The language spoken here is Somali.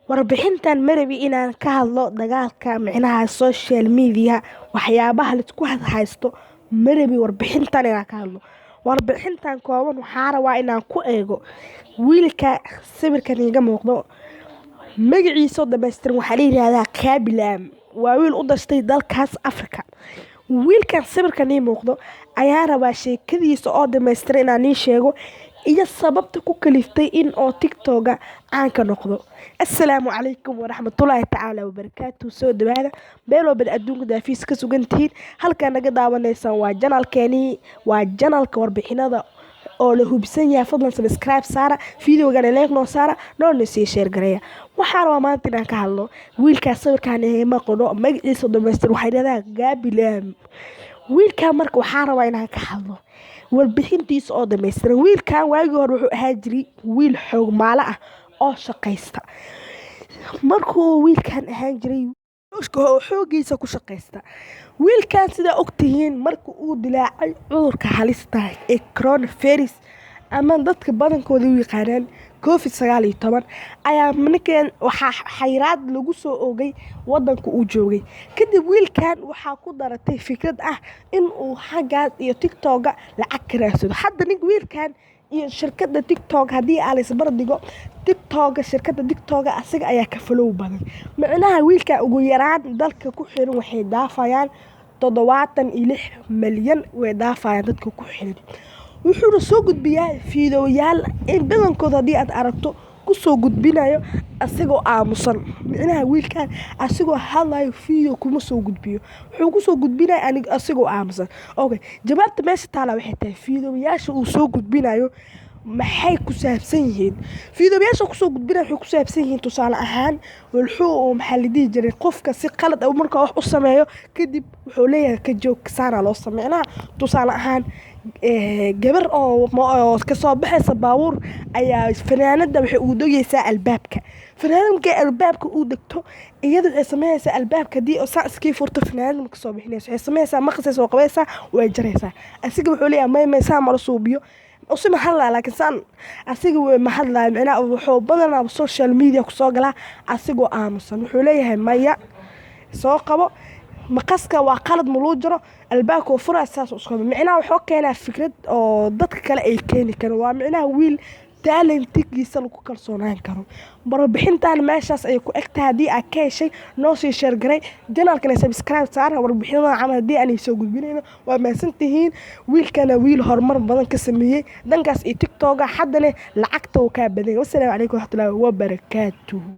warbixintan marabi inaan ka hadlo dagaalka micnaha social media waxyaabaha la isku haysto marabi warbixintan inaan ka hadlo warbixintan kooban waxaa rabaa inaan ku eego wiilka sawirkan iga muuqdo magaciisa dhamaystiran waxaa la yiraahdaa Kabilam waa wiil u dhashtay dalkaas Afrika wiilkan sawirkan ii muuqdo ayaa rabaa sheekadiisa oo dhamaystiran inaan ii sheego iyo sababta ku kaliftay in oo TikTok aan ka noqdo assalaamu calaykum waraxmatullaahi tacaala wabarakaatuh soo dhawaada meel walba adduunka daafiis ka sugantihiin halka naga daawanaysan waa janalkeeni waa janalka warbixinada oo la hubsan yahay fadlan subscribe saara videogan like noo saara noona sii share gareeya waxaan rabaa maanta inaan ka hadlo wiilkaas sawirkan ee maqno magaciisa dhamaystiran waxay leedahay Kabilam wiilka marka waxaan rabaa inaan ka hadlo warbixintiisa oo dhamaystiran wiilkan waagii hore wuxuu ahaa jiray wiil xoog maala ah oo shaqaysta markuu wiilkan ahaan jiray xoogiisa ku shaqaysta wiilkan sida ogtihiin markuu uu dilaacay cudurka halista ee coronavirus ama dadka badankooda u yaqaanaan COVID-19 ayaa ninkan waxaa xayiraad lagu soo oogay wadanka uu joogay kadib wiilkan waxaa ku daratay fikrad ah in uu xaggaas iyo TikTok lacag ka raadsado hadda wiilkan iyo shirkadda TikTok haddii aan la isbar dhigo TikTok shirkadda TikTok asiga ayaa ka follow badan macnaha wiilka ugu yaraan dalka ku xiran waxay daafayaan 76 milyan way daafayaan dadka ku xiran wuxuu soo gudbiyaa fiidiyoyaal in badankooda haddii aad aragto ku soo gudbinayo asagoo aamusan macnaha wiilkan asagoo hadlayo fiidiyo kuma soo gudbiyo wuxuu ku soo gudbinayaa aniga asagoo aamusan okay jawaabta meesha taala waxay tahay fiidiyoyaasha uu soo gudbinayo maxay ku saabsan yihiin fiidiyoyaasha ku soo gudbinayo waxay ku saabsan yihiin tusaale ahaan wuxuu maxalidii jiray qofka si qalad ah marka wax u sameeyo kadib wuxuu leeyahay ka joog saara loo sameeyna tusaale ahaan gabar oo ka soo baxaysa baabuur ayaa fanaanada waxay u dogaysaa albaabka fanaanada albaabka uu degto iyadoo ay sameeyaysaa albaabka dii oo iskii furto fanaanada ka soo bixinayso waxay sameeyaysaa maqsas oo qabaysaa way jaraysaa asiga wuxuu leeyahay maysaa mar suubiyo usima hadlaa laakiin san asiga way ma hadlaa macnaha wuxuu badanaa social media ku soo galaa asigoo aamusan wuxuu leeyahay maya soo qabo maqaska waa qalad muluu jiro albaabka fura asaas u soo macnaha wuxuu keenaa fikrad oo dadka kale ay keeni karaan waa macnaha wiil talentigiisa lagu kalsoonaan karo warbixintan meeshaas ay ku egtahay haddii aad ka heshay noo sii share garay janalkana subscribe saara warbixinada camal haddii aan soo gudbinayno waa maasantihiin wiilkana wiil horumar badan ka sameeyay dhankaas iyo TikTok haddana lacagta uu ka badan wassalaamu calaykum waraxmatullaahi wabarakaatuh